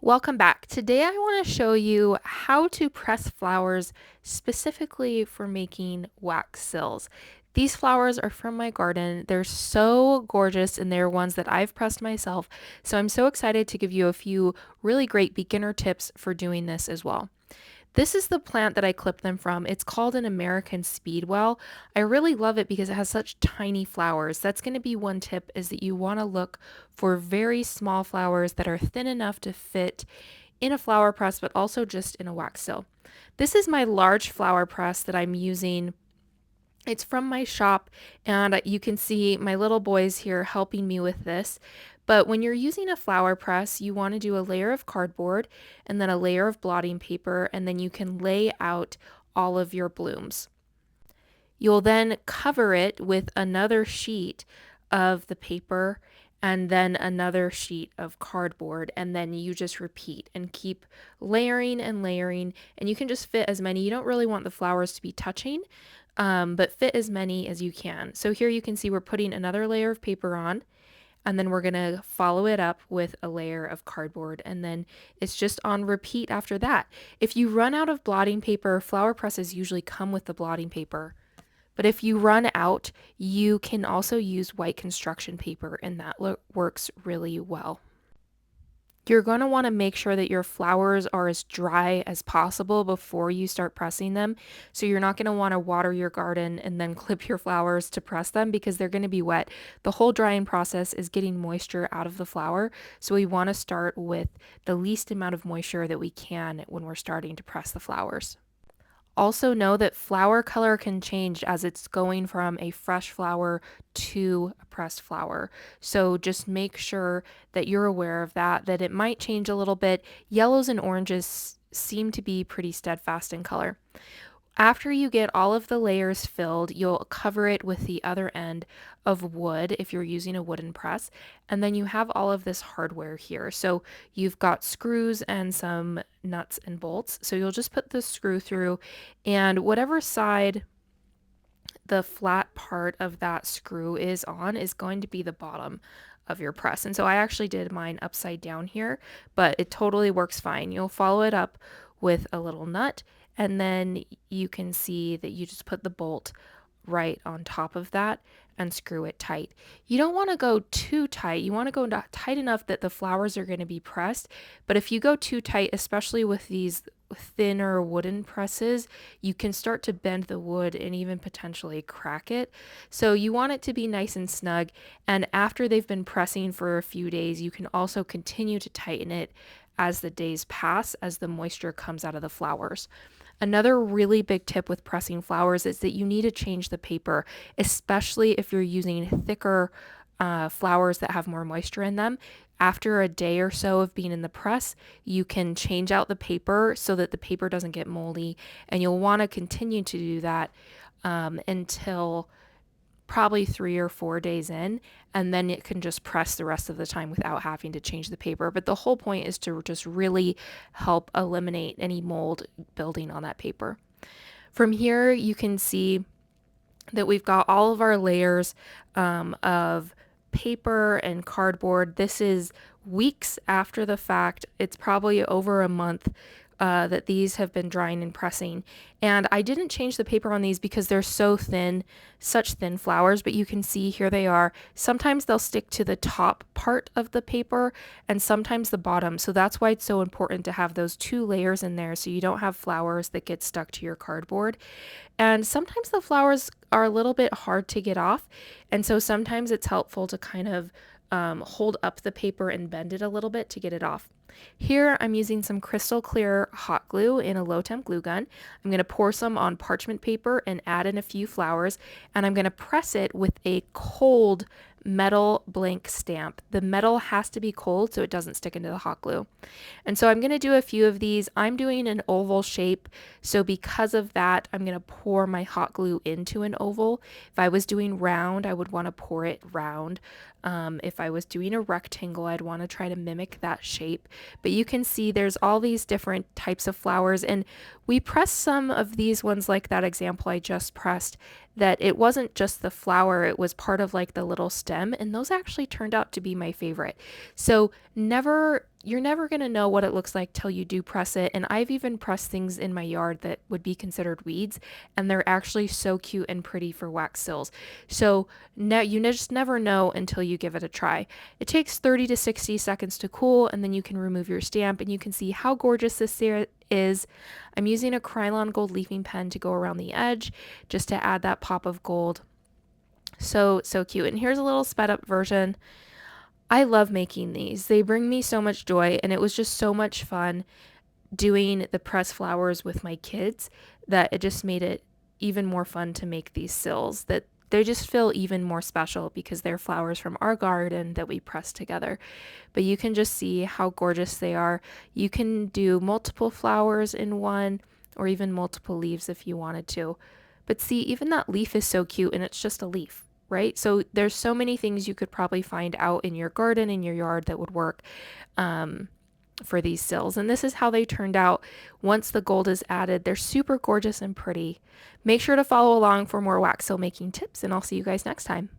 Welcome back. Today I want to show you how to press flowers specifically for making wax sills. These flowers are from my garden. They're so gorgeous and they're ones that I've pressed myself. So I'm so excited to give you a few really great beginner tips for doing this as well. This is the plant that I clipped them from. It's called an American Speedwell. I really love it because it has such tiny flowers. That's going to be one tip, is that you want to look for very small flowers that are thin enough to fit in a flower press, but also just in a wax seal. This is my large flower press that I'm using. It's from my shop, and you can see my little boys here helping me with this. But when you're using a flower press, you want to do a layer of cardboard and then a layer of blotting paper, and then you can lay out all of your blooms. You'll then cover it with another sheet of the paper and then another sheet of cardboard, and then you just repeat and keep layering and layering, and you can just fit as many. You don't really want the flowers to be touching, but fit as many as you can. So here you can see we're putting another layer of paper on, and then we're going to follow it up with a layer of cardboard, and then it's just on repeat after that. If you run out of blotting paper, flower presses usually come with the blotting paper. But if you run out, you can also use white construction paper, and that works really well. You're going to want to make sure that your flowers are as dry as possible before you start pressing them. So you're not going to want to water your garden and then clip your flowers to press them because they're going to be wet. The whole drying process is getting moisture out of the flower. So we want to start with the least amount of moisture that we can when we're starting to press the flowers. Also know that flower color can change as it's going from a fresh flower to a pressed flower. So just make sure that you're aware of that, that it might change a little bit. Yellows and oranges seem to be pretty steadfast in color. After you get all of the layers filled, you'll cover it with the other end of wood if you're using a wooden press, and then you have all of this hardware here. So you've got screws and some nuts and bolts. So you'll just put the screw through, and whatever side the flat part of that screw is on is going to be the bottom of your press. And so I actually did mine upside down here, but it totally works fine. You'll follow it up with a little nut, and then you can see that you just put the bolt right on top of that and screw it tight. You don't want to go too tight. You want to go tight enough that the flowers are going to be pressed. But if you go too tight, especially with these thinner wooden presses, you can start to bend the wood and even potentially crack it. So you want it to be nice and snug. And after they've been pressing for a few days, you can also continue to tighten it as the days pass, as the moisture comes out of the flowers. Another really big tip with pressing flowers is that you need to change the paper, especially if you're using thicker flowers that have more moisture in them. After a day or so of being in the press, you can change out the paper so that the paper doesn't get moldy, and you'll want to continue to do that until probably 3 or 4 days in, and then it can just press the rest of the time without having to change the paper. But the whole point is to just really help eliminate any mold building on that paper. From here, you can see that we've got all of our layers of paper and cardboard. This is weeks after the fact. It's probably over a month that these have been drying and pressing. And I didn't change the paper on these because they're so thin, such thin flowers, but you can see here they are. Sometimes they'll stick to the top part of the paper and sometimes the bottom. So that's why it's so important to have those two layers in there so you don't have flowers that get stuck to your cardboard. And sometimes the flowers are a little bit hard to get off. And so sometimes it's helpful to kind of hold up the paper and bend it a little bit to get it off. Here I'm using some crystal clear hot glue in a low temp glue gun. I'm going to pour some on parchment paper and add in a few flowers, and I'm going to press it with a cold metal blank stamp. The metal has to be cold so it doesn't stick into the hot glue. And so I'm going to do a few of these. I'm doing an oval shape, so because of that, I'm going to pour my hot glue into an oval. If I was doing round, I would want to pour it round. If I was doing a rectangle, I'd want to try to mimic that shape. But you can see there's all these different types of flowers, and we pressed some of these ones like that example I just pressed, that it wasn't just the flower, it was part of like the little stem, and those actually turned out to be my favorite. So never you're never going to know what it looks like till you do press it. And I've even pressed things in my yard that would be considered weeds, and they're actually so cute and pretty for wax sills. So you just never know until you give it a try. It takes 30 to 60 seconds to cool, and then you can remove your stamp, and you can see how gorgeous this is. I'm using a Krylon gold leafing pen to go around the edge just to add that pop of gold. So cute. And here's a little sped up version. I love making these. They bring me so much joy, and it was just so much fun doing the pressed flowers with my kids that it just made it even more fun to make these sills, that they just feel even more special because they're flowers from our garden that we pressed together. But you can just see how gorgeous they are. You can do multiple flowers in one or even multiple leaves if you wanted to. But see, even that leaf is so cute, and it's just a leaf, right? So there's so many things you could probably find out in your garden, in your yard, that would work for these sills. And this is how they turned out once the gold is added. They're super gorgeous and pretty. Make sure to follow along for more wax sill making tips, and I'll see you guys next time.